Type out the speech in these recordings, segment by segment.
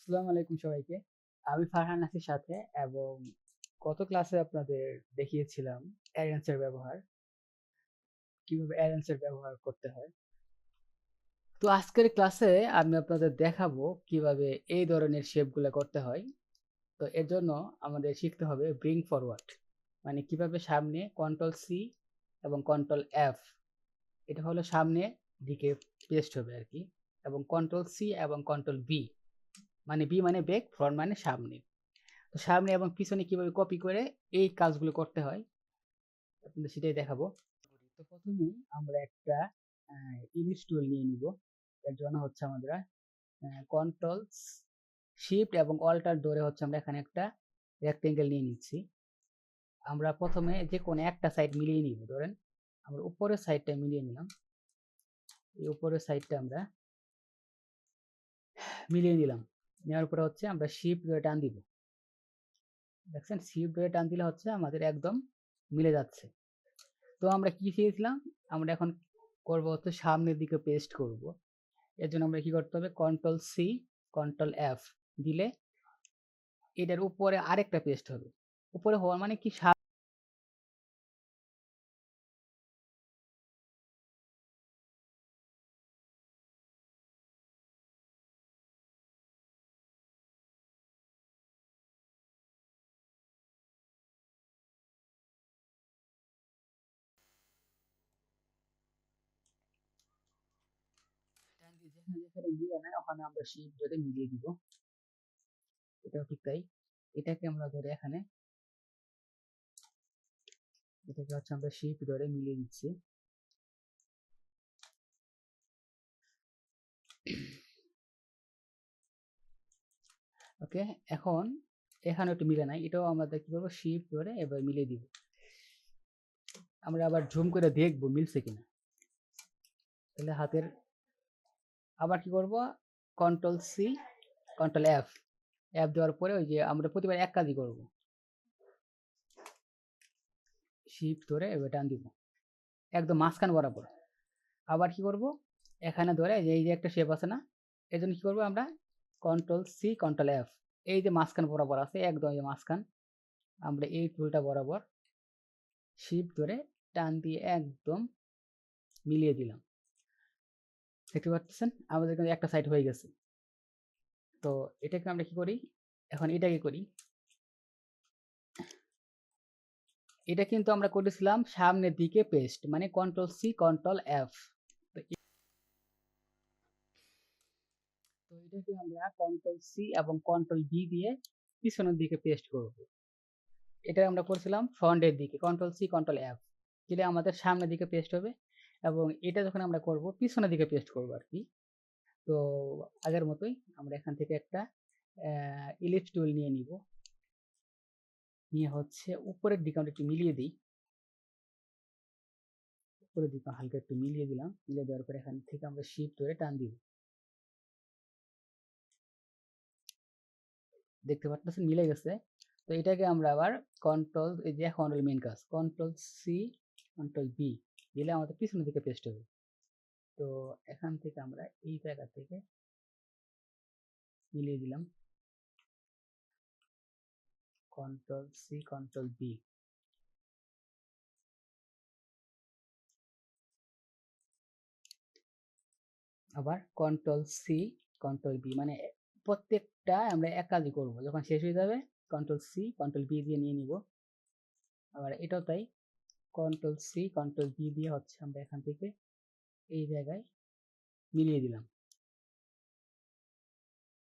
আসসালামু আলাইকুম সবাইকে। আমি ফারহান নাসির সাথে এবং গত ক্লাসে আপনাদের দেখিয়েছিলাম অ্যারেঞ্জের ব্যবহার, কিভাবে অ্যারেঞ্জের ব্যবহার করতে হয়। তো আজকের ক্লাসে আমি আপনাদের দেখাবো কিভাবে এই ধরনের শেপগুলো করতে হয়। তো এর জন্য আমাদের শিখতে হবে ব্রিং ফরওয়ার্ড, মানে কিভাবে সামনে কন্ট্রোল সি এবং কন্ট্রোল এফ, এটা হলো সামনে দিকে পেস্ট হবে আর কি, এবং কন্ট্রোল সি এবং কন্ট্রোল বি, মানে বি মানে ব্যাক, ফ্রন্ট মানে সামনে। তো সামনে এবং পিছনে কিভাবে কপি করে এই কাজগুলো করতে হয় আপনাদের সেটাই দেখাবো। তো প্রথমেই আমরা একটা ইলিশ টুল নিয়ে নিব। এর জন্য হচ্ছে আমাদের কন্ট্রোল শিফট এবং অল্টার ধরে হচ্ছে আমরা এখানে একটা রেক্টেঙ্গেল নিয়ে নিচ্ছি। আমরা প্রথমে যে কোনো একটা সাইড মিলিয়ে নিব। ধরেন আমরা উপরের সাইডটা মিলিয়ে নিলাম, এই উপরের সাইডটা আমরা মিলিয়ে নিলাম। নেওয়ার পরে হচ্ছে আমরা শিফট ধরে টান দিব। দেখছেন, শিফট ধরে টান দিলে হচ্ছে আমাদের একদম মিলে যাচ্ছে। তো আমরা কি চেয়েছিলাম, আমরা এখন করব হচ্ছে সামনের দিকে পেস্ট করব। এর জন্য আমরা কি করতে হবে, কন্ট্রোল সি কন্ট্রোল এফ দিলে এটার উপরে আরেকটা পেস্ট হবে। উপরে হওয়ার মানে কি, যেখানে যেখানে মিলে না ওখানে আমরা শিফট ধরে মিলিয়ে দিব। এটাও ঠিক তাই। এটাকে আমরা ধরে এখানে, এটাকে হচ্ছে আমরা শিফট ধরে মিলিয়ে দিচ্ছি। ওকে, এখন এখানে একটু মিলে নাই, এটাও আমাদের কি করবো, শিফট ধরে এবার মিলিয়ে দিব। আমরা আবার জুম করে দেখবো মিলছে কিনা। তাহলে হাতের আবার কি করব, control C control F, F দেওয়ার পরে ওই যে আমরা প্রতিবার এক কাজই করব, শিফট ধরে এবার টান দিব একদম মাঝখান বরাবর। আবার কি করব, এখানে ধরে এই যে একটা শেপ আছে না, এই জন্য কি করবো আমরা, কন্ট্রোল সি কন্ট্রোল এফ, এই যে মাঝখান বরাবর আছে একদম এই মাঝখান, আমরা এই টুলটা বরাবর শিফট ধরে টান দিয়ে একদম মিলিয়ে দিলাম। দেখতে পাচ্ছেন আমাদের কিন্তু একটা সাইড হয়ে গেছে। তো এটাকে আমরা কি করি, এখন এটাকে করি। এটা কিন্তু আমরা করেছিলাম সামনের দিকে পেস্ট, মানে কন্ট্রোল সি কন্ট্রোল এফ। তো এটাকে আমরা কন্ট্রোল সি এবং কন্ট্রোল বি দিয়ে পিছনের দিকে পেস্ট করব। এটা আমরা করছিলাম ফ্রন্টের দিকে, কন্ট্রোল সি কন্ট্রোল এফ দিলে আমাদের সামনের দিকে পেস্ট হবে, এবং এটা যখন আমরা করব পিছনের দিকে পেস্ট করব আর কি। তো আগের মতোই আমরা এখান থেকে একটা ইলিপস টুল নিয়ে নিব, নিয়ে হচ্ছে উপরের দিকে আমরা একটু মিলিয়ে দিই। উপরের দিকে হালকা একটু মিলিয়ে দিলাম, মিলিয়ে দেওয়ার পরে এখান থেকে আমরা শিফট ধরে টান দিব। দেখতে পাচ্ছেন মিলে গেছে। তো এটাকে আমরা আবার কন্ট্রোল, এই যে এখন হলো মেন কাজ, কন্ট্রোল সি কন্ট্রোল বি দিলে আমাদের পিছনের দিকে পেস্ট হবে। তো এখান থেকে আমরা এই জায়গা থেকে মিলিয়ে দিলাম, কন্ট্রোল সি কন্ট্রোল বি। আবার কন্ট্রোল সি কন্ট্রোল বি, মানে প্রত্যেকটা আমরা এক কাজই করবো, যখন শেষ হয়ে যাবে কন্ট্রোল সি কন্ট্রোল বি দিয়ে নিয়ে নিব। আবার এটাও তাই, কন্ট্রোল সি কন্ট্রোল বি দিয়ে হচ্ছে আমরা এখান থেকে এই জায়গায় মিলিয়ে দিলাম,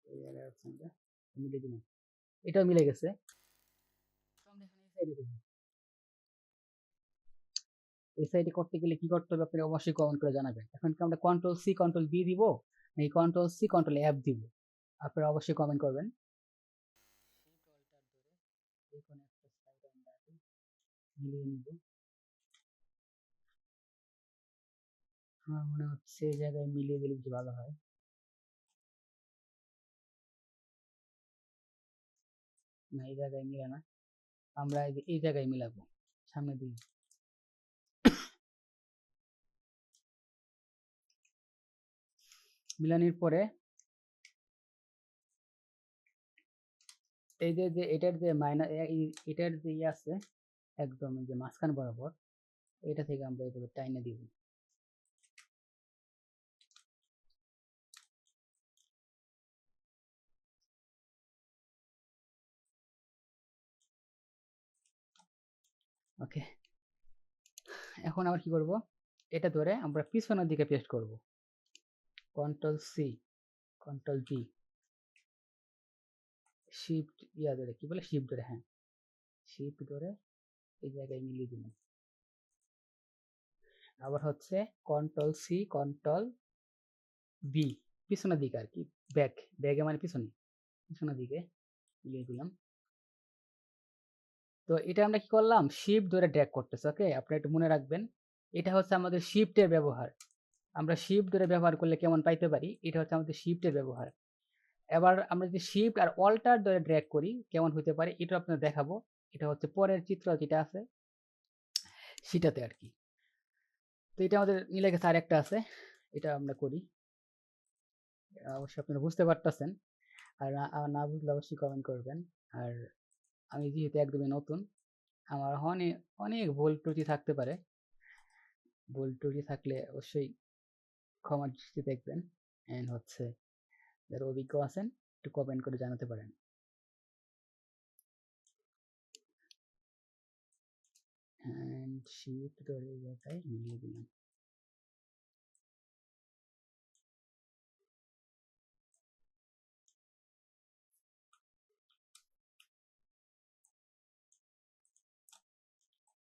এই জায়গায় হচ্ছে আমরা মিলিয়ে দিলাম। এটাও মিলে গেছে। আমরা এখানে এই সাইডে করবো। এই সাইডে করতে গেলে কি করতে হবে আপনি অবশ্যই কমেন্ট করে জানাবেন। এখন কি আমরা কন্ট্রোল সি কন্ট্রোল বি দিব নাকি কন্ট্রোল সি কন্ট্রোল এফ দিব, আপনারা অবশ্যই কমেন্ট করবেন। যে কোনো একটা সাইড আমরা মিলিয়ে নিব। আমার মনে হচ্ছে এই জায়গায় মিলিয়ে দিলে বেশি ভালো হয়। না, এই জায়গায় মিলে না, আমরা এই জায়গায় মিলাবো সামনে দিকে। মিলানোর পরে এই যে এটার যে মাইনাস, এটার যে ইয়ে আছে একদম এই যে মাঝখান বরাবর, এটা থেকে আমরা এইভাবে টাইনে দিব। ওকে, এখন আবার কি করব, এটা ধরে আমরা পিছনের দিকে পেস্ট করব। Control C, control V, shift ইয়া ধরে, কি বলে, শিফট ধরে, হ্যাঁ শিফট ধরে এই জায়গায় মিলিয়ে দিলাম। আবার হচ্ছে কন্ট্রোল সি, কন্ট্রোল বি, পিছনের দিকে আর কি, ব্যাক, ব্যাগে মানে পিছনে, পিছনের দিকে মিলিয়ে দিলাম। তো এটা আমরা কি করলাম, শিফট ধরে ড্র্যাগ করতেছে। ওকে, আপনারা একটু মনে রাখবেন, এটা হচ্ছে আমাদের শিফটের ব্যবহার। আমরা শিফট ধরে ব্যবহার করলে কেমন পাইতে পারি, এটা হচ্ছে আমাদের শিফটের ব্যবহার। এবার আমরা যদি শিফট আর অল্টার ধরে ড্র্যাগ করি কেমন হতে পারে, এটা আপনাদের দেখাবো। এটা হচ্ছে পরের চিত্র যেটা আছে সেটাতে আর কি। তো এটা আমাদের মিলে গেছে, আর একটা আছে, এটা আমরা করি। অবশ্যই আপনারা বুঝতে পারতেছেন, আর না বুঝলে অবশ্যই কমেন্ট করবেন। আর আমি যেহেতু একদমই নতুন, আমার অনেক অনেক ভুল ত্রুটি থাকতে পারে, ভুল ত্রুটি থাকলে অবশ্যই ক্ষমার দৃষ্টি দেখবেন। এন্ড হচ্ছে যারা অভিজ্ঞ আছেন একটু কমেন্ট করে জানাতে পারেন। এন্ড শিফট ধরে এই জায়গায় মিলিয়ে দিলাম।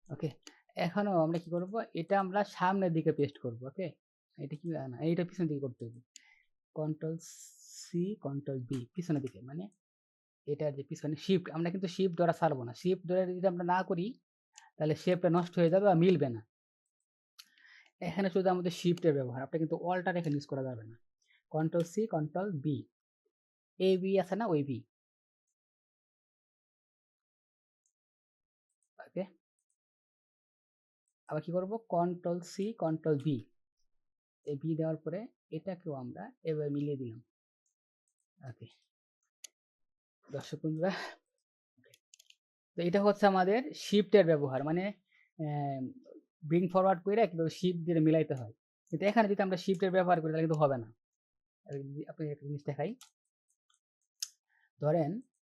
ওকে, এখনো আমরা কি করব, এটা আমরা সামনের দিকে পেস্ট করব। ওকে, এটা কি না, এইটা পিছনের দিকে করতে হবে। কন্ট্রোল সি, কন্ট্রোল বি, পিছনের দিকে, মানে এটা যে পিছনে শিফট, আমরা কিন্তু শিফট ধরা ছাড়বো না। শিফট ধরে যদি আমরা না করি তাহলে শেপটা নষ্ট হয়ে যাবে বা মিলবে না। এখানে শুধু আমাদের শিফটের ব্যবহার, আপনি কিন্তু অল্টার এখানে ইউজ করা যাবে না। Control C, control B, A B আছে না, ওই বি। ওকে, আবার কি করব, কন্ট্রোল সি, কন্ট্রোল বি, এই বি দেওয়ার পরে এটাকেও আমরা এভাবে মিলিয়ে দিলাম। ওকে দর্শক বন্ধুরা, তো এটা হচ্ছে আমাদের শিফটের ব্যবহার, মানে ব্রিং ফরওয়ার্ড করে কিভাবে শিফট দিয়ে মিলাইতে হয়। কিন্তু এখানে যদি আমরা শিফটের ব্যবহার করি তাহলে কিন্তু হবে না। আপনি একটা জিনিস দেখাই, ধরেন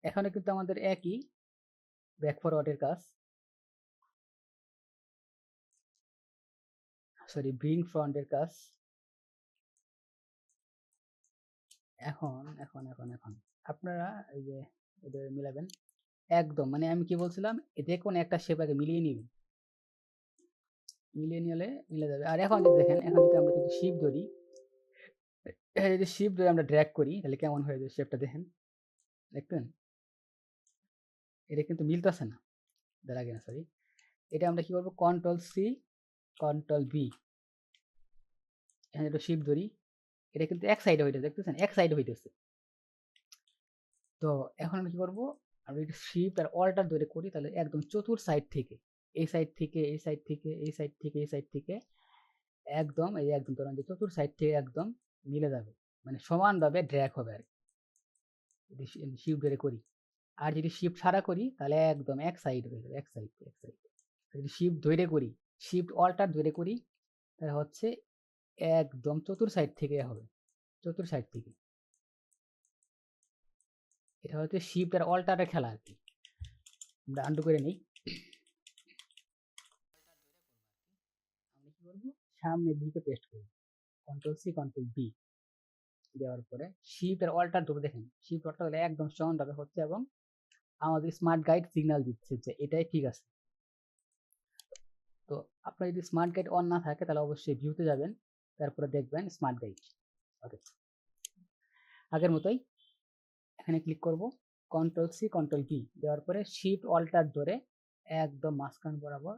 এখানে কিন্তু আমাদের একই ব্যাক ফরওয়ার্ডের কাজ, সরি ব্রিং ফ্রন্টের কাজ। এখন এখন এখন এখন আপনারা এই যে এদের মিলাবেন একদম, মানে আমি কি বলছিলাম, যে কোনো একটা শেপ আগে মিলিয়ে নিবেন, মিলিয়ে নিলে মিলে যাবে। আর এখন যদি দেখেন, এখন যদি আমরা যদি শিপ ধরি, যদি শিপ ধরে আমরা ড্র্যাগ করি তাহলে কেমন হয়ে যাবে শেপটা দেখেন, দেখবেন এটা কিন্তু মিলতেছে না। তার আগে না, সরি, এটা আমরা কি করবো, কন্ট্রোল সি, কন্ট্রোল বি, এখানে একটু শিপ ধরি, এটা কিন্তু এক সাইডে হইতেছে, দেখতেছেন এক সাইডে হইতেছে। তো এখন আমরা কি করবো, আমরা যদি শিফট আর অল্টার ধরে করি তাহলে একদম চতুর সাইড থেকে, এই সাইড থেকে, এই সাইড থেকে, এই সাইড থেকে, এই সাইড থেকে, একদম এই একদম ধরেন যে চতুর সাইড থেকে একদম মিলে যাবে, মানে সমানভাবে ড্র্যাগ হবে আর যদি শিফট ধরে করি। আর যদি শিফট ছাড়া করি তাহলে একদম এক সাইড হয়ে যাবে, এক সাইড এক সাইড। যদি শিফট ধরে করি, শিফট অল্টার ধরে করি, তাহলে হচ্ছে একদম চতুর সাইড থেকে হবে, চতুর সাইড থেকে। এটা হচ্ছে শিফট আর অল্টারের খেলা আর কি। আমরা আন্ডু করে নিই, আমরা কি করবো, সামনের দিকে পেস্ট করবো, কন্ট্রোল সি, কন্ট্রোল বি দেওয়ার পরে শিফট আর অল্টার ধরে দেখেন, শিফট অল্টার হলে একদম সমানভাবে হচ্ছে এবং আমাদের স্মার্ট গাইড সিগন্যাল দিচ্ছে যে এটাই ঠিক আছে। তো আপনার যদি স্মার্ট গাইড অন না থাকে তাহলে অবশ্যই ভিউতে যাবেন, তারপরে দেখবেন স্মার্ট গাইড। ওকে, আগের মতোই এখানে ক্লিক করব, কন্ট্রোল সি, কন্ট্রোল বি দেওয়ার পরে শিফট অল্টার ধরে একদম মাঝখান বরাবর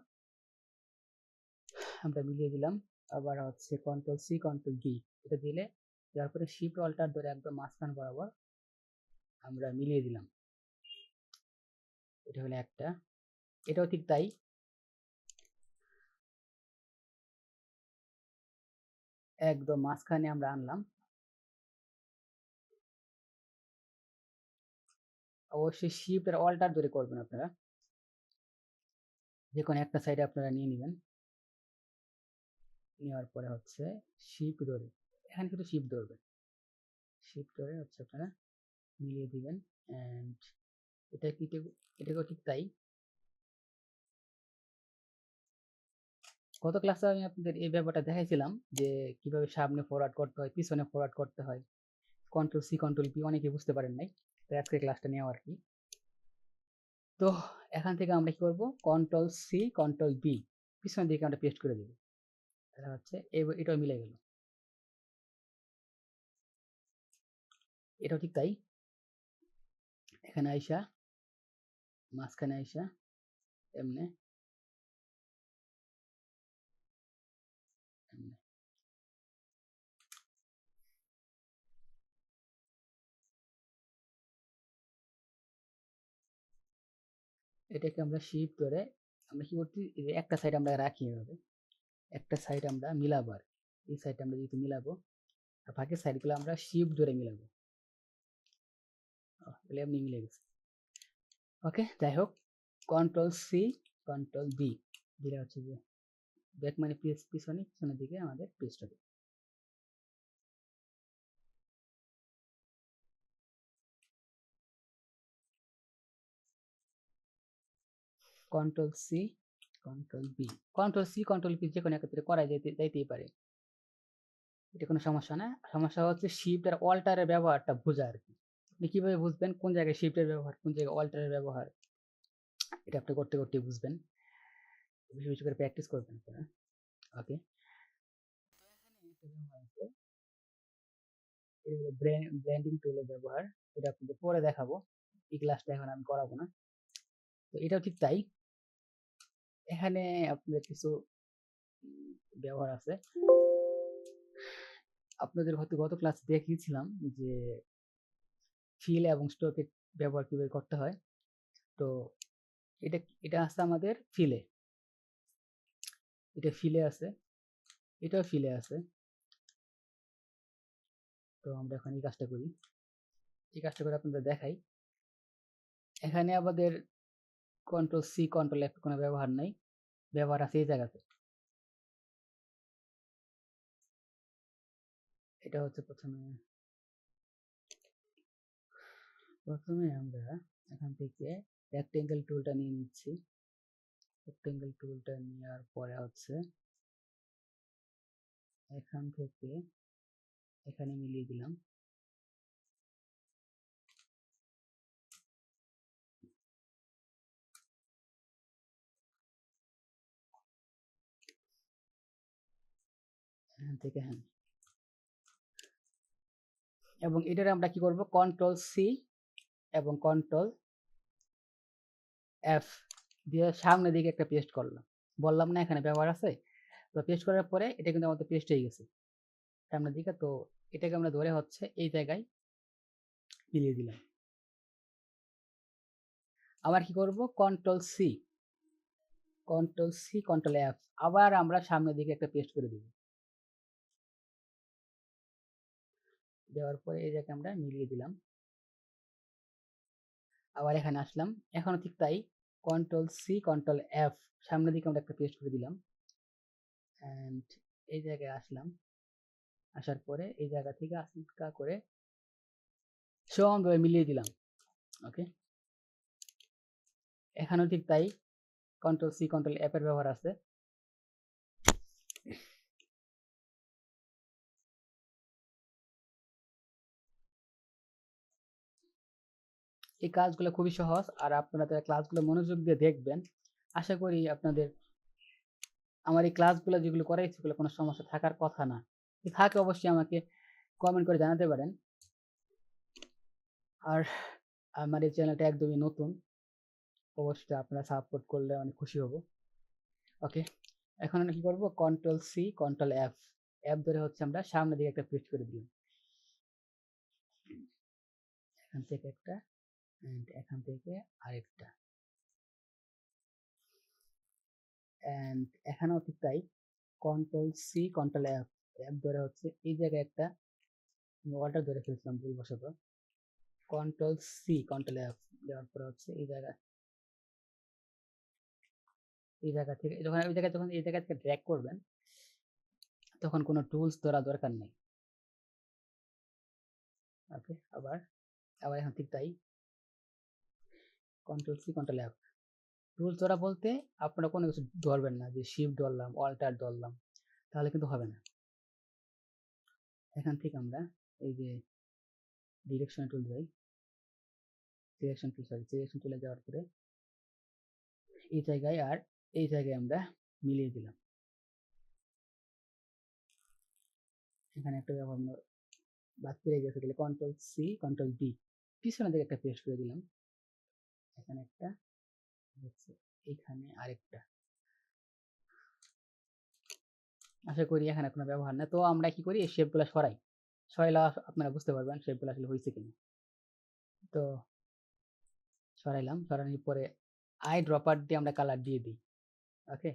আমরা মিলিয়ে দিলাম। আবার হচ্ছে কন্ট্রোল সি, কন্ট্রোল বি, এটা দিলে দেওয়ার পরে শিফট অল্টার ধরে একদম মাঝখান বরাবর আমরা মিলিয়ে দিলাম। এটা হলো একটা, এটাও ঠিক তাই। একদম মাঝখানে আমরা আনলাম। অবশ্যই শিফট আর অল্টার ধরে করবেন আপনারা, যে কোনো একটা সাইডে আপনারা নিয়ে নেবেন। নেওয়ার পরে হচ্ছে শিফট ধরে, এখানে কিন্তু শিফট ধরবেন, শিফট ধরে হচ্ছে আপনারা মিলিয়ে দিবেন। অ্যান্ড এটাকেও ঠিক তাই। গত ক্লাসে আমি আপনাদের এই ব্যাপারটা দেখাইছিলাম যে কিভাবে সামনে ফরওয়ার্ড করতে হয়, পিছনে ফরওয়ার্ড করতে হয়, কন্ট্রোল সি কন্ট্রোল পি, অনেকে বুঝতে পারেন নাই, তো আজকে ক্লাসটা নেওয়া আর কি। তো এখান থেকে আমরা কি করবো, কন্ট্রোল সি কন্ট্রোল বি পিছনের দিকে আমরা পেস্ট করে দেবো, এটা হচ্ছে এটাও মিলে গেল, এটাও ঠিক তাই। এখানে আইসা মাঝখানে আইসা এমনে এমনে এটাকে আমরা শিফট ধরে আমরা কি করছি, একটা সাইড আমরা রাখি এভাবে, একটা সাইড আমরা মিলাবো, আর এই সাইডটা আমরা যেহেতু মিলাবো, আর বাকি সাইডগুলো আমরা শিফট ধরে মিলাবো, তাহলে এমনি মিলে গেছে। ওকে, যাই হোক, কন্ট্রোল সি কন্ট্রোল বি যেটা হচ্ছে যে ব্যাক মানে পিছনের দিকে আমাদের পেস্ট হবে। Control C control B, control C control B যে কোনো একত্রে করা যাইতেই পারে, এটা কোনো সমস্যা না। সমস্যা হচ্ছে শিফট আর অল্টারের ব্যবহারটা বোঝা আর কি। আপনি কিভাবে বুঝবেন কোন জায়গায় শিফটের ব্যবহার, কোন জায়গায় অল্টারের ব্যবহার, এটা আপনি করতে করতে বুঝবেন, বেশি বেশি করে প্র্যাকটিস করবেন আপনারা। ওকে, ব্লেন্ডিং টুলের ব্যবহার, এটা আপনাদের পরে দেখাবো, এই ক্লাসটা এখন আমি করাবো না। তো এটাও ঠিক তাই, এখানে আপনাদের কিছু ব্যবহার আছে, আপনাদের হয়তো গত ক্লাস দেখিয়েছিলাম যে ফিল এবং স্ট্রোকের ব্যবহার কিভাবে করতে হয়। তো এটা এটা আছে আমাদের ফিলে, এটা ফিলে আছে, এটাও ফিলে আছে। তো আমরা এখন এই কাজটা করি, এই কাজটা করে আপনাদের দেখাই। এখানে আমাদের কন্ট্রোল সি কন্ট্রোল এফ কোনো ব্যবহার নাই, ব্যবহার আছে এই জায়গাতে। এটা হচ্ছে প্রথমে আমরা এখান থেকে রেক্টেঙ্গেল টুলটা নিয়ে নিচ্ছি, রেক্টেঙ্গেল টুলটা নেওয়ার পরে হচ্ছে এখান থেকে এখানে মিলিয়ে দিলাম, এখান থেকে হ্যাঁ, এবং এটার আমরা কি করব, কন্ট্রোল সি এবং কন্ট্রোল এফ দিয়ে সামনের দিকে একটা পেস্ট করলাম, বললাম না এখানে ব্যবহার আছে। তো পেস্ট করার পরে এটা কিন্তু আমাদের পেস্ট হয়ে গেছে সামনের দিকে। তো এটাকে আমরা ধরে হচ্ছে এই জায়গায় মিলিয়ে দিলাম। আবার কি করব, কন্ট্রোল সি কন্ট্রোল এফ, আবার আমরা সামনের দিকে একটা পেস্ট করে দিব, দেওয়ার পরে এই জায়গায় আমরা মিলিয়ে দিলাম। আবার এখানে আসলাম, এখনো ঠিক তাই, কন্ট্রোল সি কন্ট্রোল এফ, সামনের দিকে আমরা একটা পেস্ট করে দিলাম। এন্ড এই জায়গায় আসলাম, আসার পরে এই জায়গা থেকে আস্তে করে সমানভাবে মিলিয়ে দিলাম। ওকে, এখানেও ঠিক তাই, কন্ট্রোল সি কন্ট্রোল এফ এর ব্যবহার আছে। এই কাজগুলো খুবই সহজ, আর আপনারা ক্লাসগুলো মনোযোগ দিয়ে দেখবেন, আশা করি আপনাদের আমার এই ক্লাসগুলো যেগুলো করাই সেগুলো কোনো সমস্যা থাকার কথা না, থাকে অবশ্যই আমাকে কমেন্ট করে জানাতে পারেন। আর আমার এই চ্যানেলটা একদমই নতুন, অবশ্যই আপনারা সাপোর্ট করলে অনেক খুশি হব। ওকে, এখন আমরা কি করব, control C control F, F ধরে হচ্ছে আমরা সামনের দিকে একটা পেস্ট করে দিলাম, এখান থেকে একটা এন্ড এখান থেকে আরেকটা, এন্ড এখানেও ঠিক তাই, control C control F, F ধরে হচ্ছে এই জায়গায় একটা, অল্টার ধরে ফেলছিলাম ভুলবশত, কন্ট্রোল সি কন্ট্রোল এফ, দেওয়ার পরে হচ্ছে এই জায়গা থেকে যখন এই জায়গা থেকে ড্র্যাগ করবেন তখন কোনো টুলস ধরা দরকার নেই। ওকে, আবার এখন ঠিক তাই, control C control F. Tools ধরা বলতে আপনারা কোনো কিছু ধরবেন না, যে শিফট ধরলাম, অল্টার ধরলাম, তাহলে কিন্তু হবে না। এখান থেকে আমরা এই যে ডিরেকশন টুল যাই, ডিরেকশন টুলে যাওয়ার পরে এই জায়গায় আর এই জায়গায় আমরা মিলিয়ে দিলাম। এখানে একটা বাদ পেয়ে গেছে, তাহলে কন্ট্রোল সি কন্ট্রোল ডি, পিছনের দিকে একটা পেস্ট করে দিলাম। এখানে একটা, এখানে আরেকটা। আশা করি এখানে কোনো ব্যবহার না। তো আমরা কি করি, এই শেপগুলো সরাইলে আপনারা বুঝতে পারবেন শেপগুলো আসলে হয়েছে কিনা। তো সরানোর পরে আই ড্রপার দিয়ে আমরা কালার দিয়ে দিই। ওকে,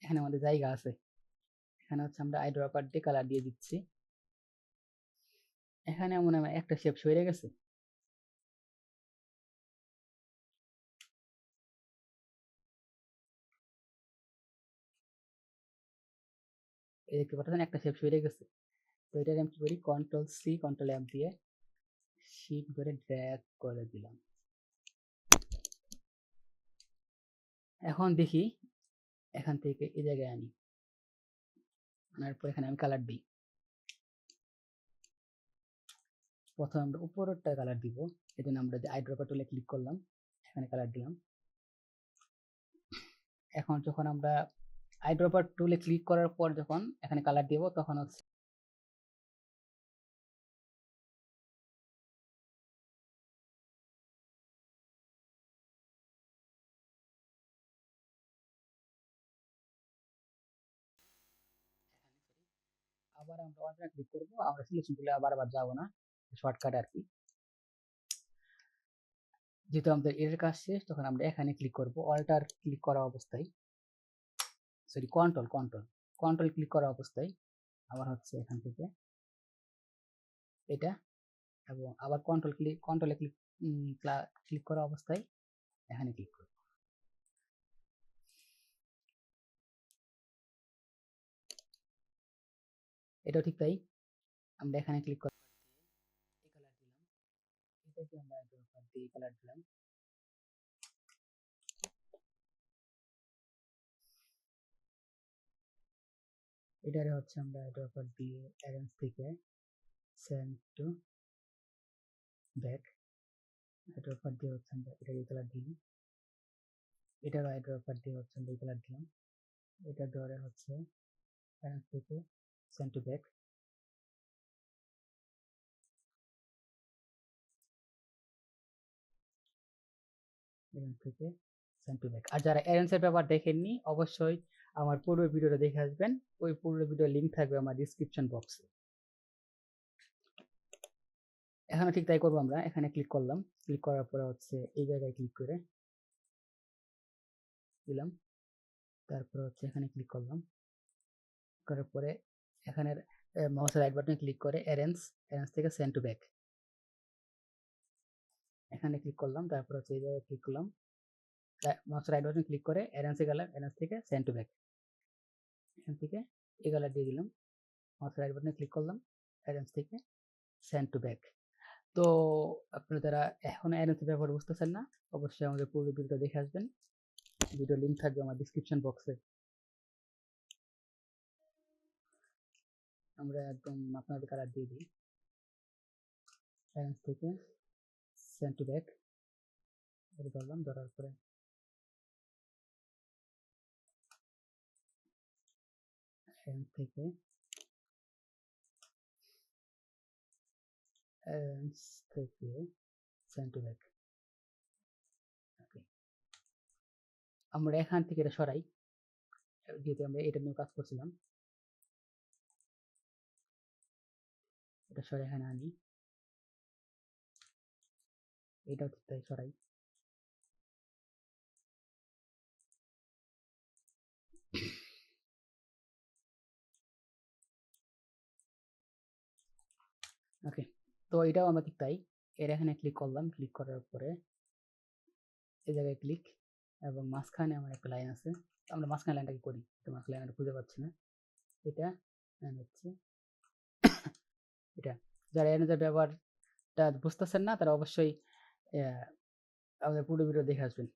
এখানে আমাদের জায়গা আছে, এখানে হচ্ছে আমরা আই ড্রপার দিয়ে কালার দিয়ে দিচ্ছি। এখানে মনে হয় একটা শেপ সরে গেছে, এই দেখতে পাচ্ছেন একটা শেপ সরে গেছে। তো এটা আমি কি করি, কন্ট্রোল সি কন্ট্রোল এফ দিয়ে শিফট করে ড্র্যাগ করে দিলাম। এখন দেখি এখান থেকে এই জায়গায় আনার পর এখানে আমি কালার দিই। প্রথমে আমরা উপরেরটা কালার দিব, এই জন্য আমরা যে আই ড্রপার টুলে ক্লিক করলাম, এখানে কালার দিলাম। এখন যখন আমরা আই ড্রপার টুলে ক্লিক করার পর যখন এখানে কালার দিব, তখন হচ্ছে আবার আমরা অল্টারনেট ক্লিক করব, আমরা সিলেকশন টুলে বারবার যাব না, শর্টকাট আর কি। যেহেতু আমাদের এর কাজ শেষ, তখন আমরা এখানে ক্লিক করব, অল্টার ক্লিক করা অবস্থায়, সরি কন্ট্রোল ক্লিক করা অবস্থায় আবার হচ্ছে এখান থেকে এটা, এবং আবার কন্ট্রোলে ক্লিক করা অবস্থায় এখানে ক্লিক করব। এটাও ঠিক তাই, আমরা এখানে ক্লিক করে এই কালার দিলাম, এটাকে আমরা এই কালার দিলাম। এটারে হচ্ছে আমরা ড্রপার দিয়ে অ্যারেঞ্জ থেকে সেন্ড টু ব্যাক, ড্রপার দিয়ে হচ্ছে আমরা এটা এই কালার দিই, এটারও ড্রপার দিয়ে হচ্ছে আমরা এই কালার দিলাম। এটা ধরে হচ্ছে অ্যারেঞ্জ থেকে সেন্ড টু ব্যাক, থেকে সেন্ড টু ব্যাক। আর যারা অ্যারেঞ্জের ব্যাপার দেখেননি, অবশ্যই আমার পূর্ব ভিডিওটা দেখে আসবেন, ওই পূর্ব ভিডিও লিঙ্ক থাকবে আমার ডিসক্রিপশন বক্সে। এখানে ঠিক তাই করবো, আমরা এখানে ক্লিক করলাম, ক্লিক করার পরে হচ্ছে এই জায়গায় ক্লিক করে দিলাম, তারপরে হচ্ছে এখানে ক্লিক করলাম, করার পরে এখানে মাউসের রাইট বাটনে ক্লিক করে অ্যারেঞ্জ থেকে সেন্ড টু ব্যাক, এখানে ক্লিক করলাম, তারপর হচ্ছে এই জায়গায় ক্লিক করলাম, মাউসের রাইট বাটনে ক্লিক করে অ্যারেঞ্জে গেলাম, অ্যারেঞ্জ থেকে সেন্ড টু ব্যাক, এখান থেকে এই কালার দিয়ে দিলাম, মাউসের রাইট বাটনে ক্লিক করলাম, অ্যারেঞ্জ থেকে সেন্ড টু ব্যাক। তো আপনারা যারা এখন অ্যারেঞ্জ ব্যবহার বুঝতেছেন না, অবশ্যই আমাদের পুরো ভিডিওটা দেখে আসবেন, ভিডিও লিঙ্ক থাকবে আমার ডিসক্রিপশন বক্সে। আমরা একদম আপনাদের কালার দিয়ে দিই, অ্যারেঞ্জ থেকে সেন্ড টু ব্যাক ধরলাম, ধরার পরে অ্যারেঞ্জ থেকে সেন্ড টু ব্যাক। আমরা এখান থেকে এটা সরাই, যেহেতু আমরা এটা নিয়ে কাজ করছিলাম, এটা সরাই এখানে আনি, এটাও ঠিক তাই সরাই। ওকে, তো এটাও আমরা ঠিক তাই এর এখানে ক্লিক করলাম, ক্লিক করার পরে এই জায়গায় ক্লিক, এবং মাঝখানে আমার একটা লাইন আছে, আমরা মাঝখানে লাইনটাকে করি, তো মাঝখানে লাইনটা খুঁজে পাচ্ছি না, এটা হচ্ছে এটা। যারা এর ব্যবহারটা বুঝতেছেন না তারা অবশ্যই আমাদের পুরো ভিডিও দেখে আসবেন।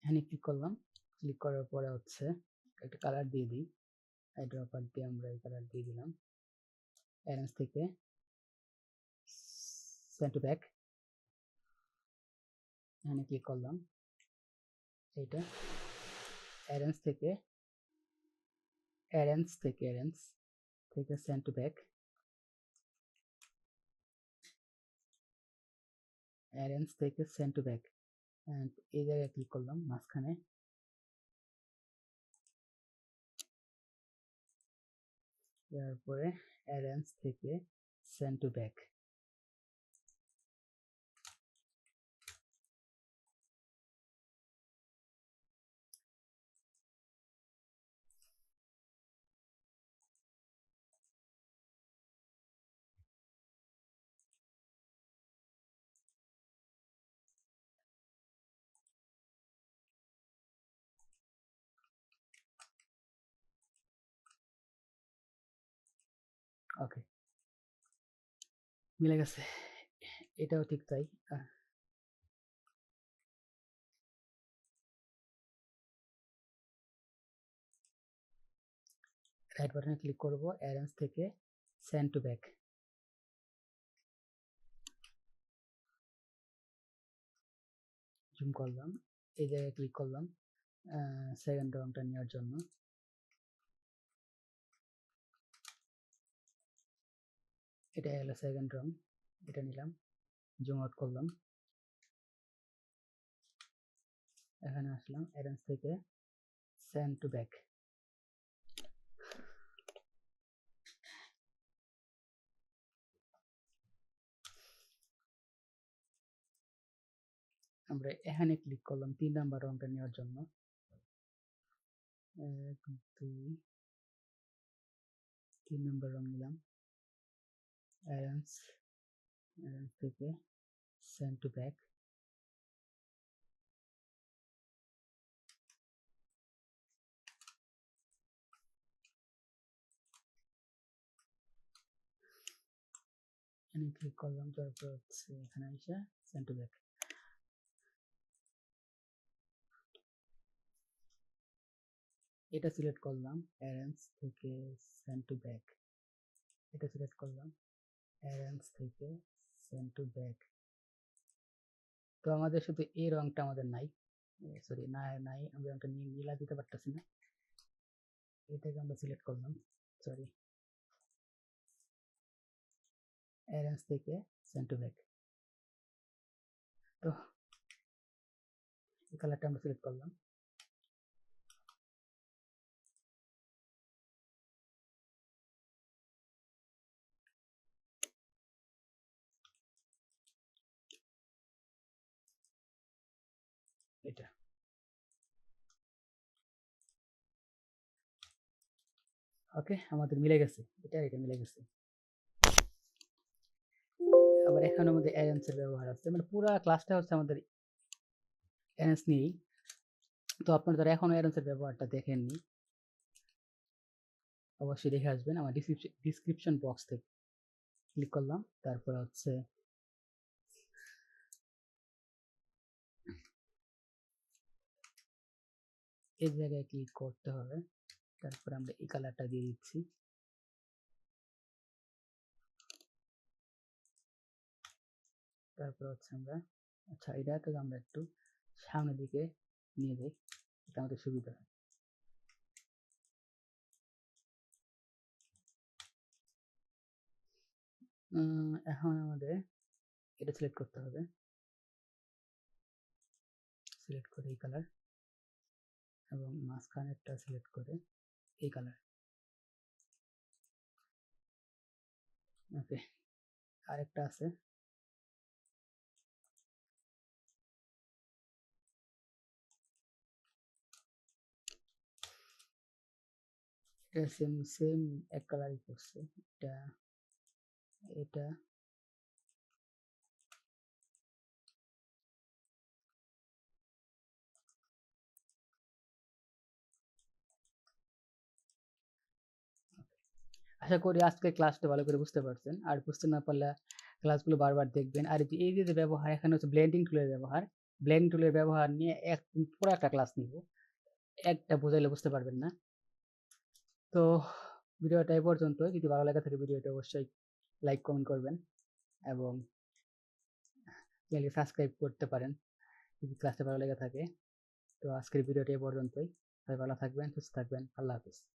এখানে ক্লিক করলাম, ক্লিক করার পরে হচ্ছে একটা কালার দিয়ে দিই, হাইড্রোপার দিয়ে আমরা এই কালার দিয়ে দিলাম। অ্যারেঞ্জ থেকে সেন্ড টু ব্যাক, এখানে ক্লিক করলাম, এইটা অ্যারেঞ্জ থেকে সেন্ড টু ব্যাক, অ্যারেঞ্জ থেকে সেন্ড টু ব্যাক, এন্ড এই জায়গায় ক্লিক করলাম মাঝখানে, তারপরে অ্যারেঞ্জ থেকে সেন্ড টু ব্যাক, ওকে মিলে গেছে, এটাও ঠিক তাই। রাইট বাটনে ক্লিক করব, অ্যারেঞ্জ থেকে সেন্ড টু ব্যাক, জুম করলাম, এই জায়গায় ক্লিক করলাম সেকেন্ড রংটা নেওয়ার জন্য, এটা হলো সেকেন্ড রং, এটা নিলাম, জুম আউট করলাম, এখানে আসলাম, অ্যারেঞ্জ থেকে সেন্ড টু ব্যাক, আমরা এখানে ক্লিক করলাম 3 নাম্বার রংটা নেওয়ার জন্য, 1 2 3 নাম্বার রং নিলাম, অ্যারেঞ্জ থেকে সেন্ড টু ব্যাক, এখানে ক্লিক করলাম, তারপর হচ্ছে এখানে এসে সেন্ড টু ব্যাক, এটা সিলেক্ট করলাম, অ্যারেঞ্জ থেকে সেন্ড টু ব্যাক, এটা সিলেক্ট করলাম, অ্যারেঞ্জ থেকে সেন্ড টু ব্যাক। তো আমাদের শুধু এই রংটা আমাদের নাই, সরি নাই, আমরা রংটা নীলা দিতে পারতেছি না, এটাকে আমরা সিলেক্ট করলাম, সরি, অ্যারেঞ্জ থেকে সেন্ড টু ব্যাক, তো এই কালারটা আমরা সিলেক্ট করলাম, এটা ওকে আমাদের মিলে গেছে, এটা মিলে গেছে। আবার এখানে আমাদের অ্যারেঞ্জের ব্যবহার আছে, মানে পুরো ক্লাসটা হচ্ছে আমাদের অ্যারেঞ্জ নিয়েই। তো আপনারা যারা এখনো অ্যারেঞ্জের ব্যবহারটা দেখেননি অবশ্যই দেখে আসবেন, আমার ডিসক্রিপশন বক্স থেকে ক্লিক করলাম, তারপর হচ্ছে এই জায়গায় ক্লিক করতে হবে, তারপর আমরা এই কালারটা দিয়ে দিচ্ছি, তারপর হচ্ছে আমরা আচ্ছা এটাকে আমরা একটু সামনের দিকে নিয়ে যাই, এটা আমাদের সুবিধা হয়। এখন আমাদের এটা সিলেক্ট করতে হবে, সিলেক্ট করে এই কালার, এবং মাঝখানেরটা সিলেক্ট করে এই কালার, ওকে। আরেকটা আছে, এটা সেম সেম এক কালারই করছে, এটা এটা আশা করি আজকে ক্লাসটা ভালো করে বুঝতে পারছেন। আর বুঝতে না পারলে ক্লাসগুলো বারবার দেখবেন। আর এই যে ব্যবহার, এখানে হচ্ছে ব্লেন্ডিং টুলের ব্যবহার। ব্লেন্ডিং টুলের ব্যবহার নিয়ে পুরো একটা ক্লাস নিব। একটা বোঝাইলে বুঝতে পারবেন না। তো ভিডিওটা এই পর্যন্ত। যদি ভালো লাগে থাকে ভিডিওটা অবশ্যই লাইক কমেন্ট করবেন এবং চ্যানেলটি সাবস্ক্রাইব করতে পারেন যদি ক্লাসটা ভালো লেগে থাকে। তো আজকের ভিডিওটা এই পর্যন্তই। সবাই ভালো থাকবেন, সুস্থ থাকবেন। আল্লাহ হাফিজ।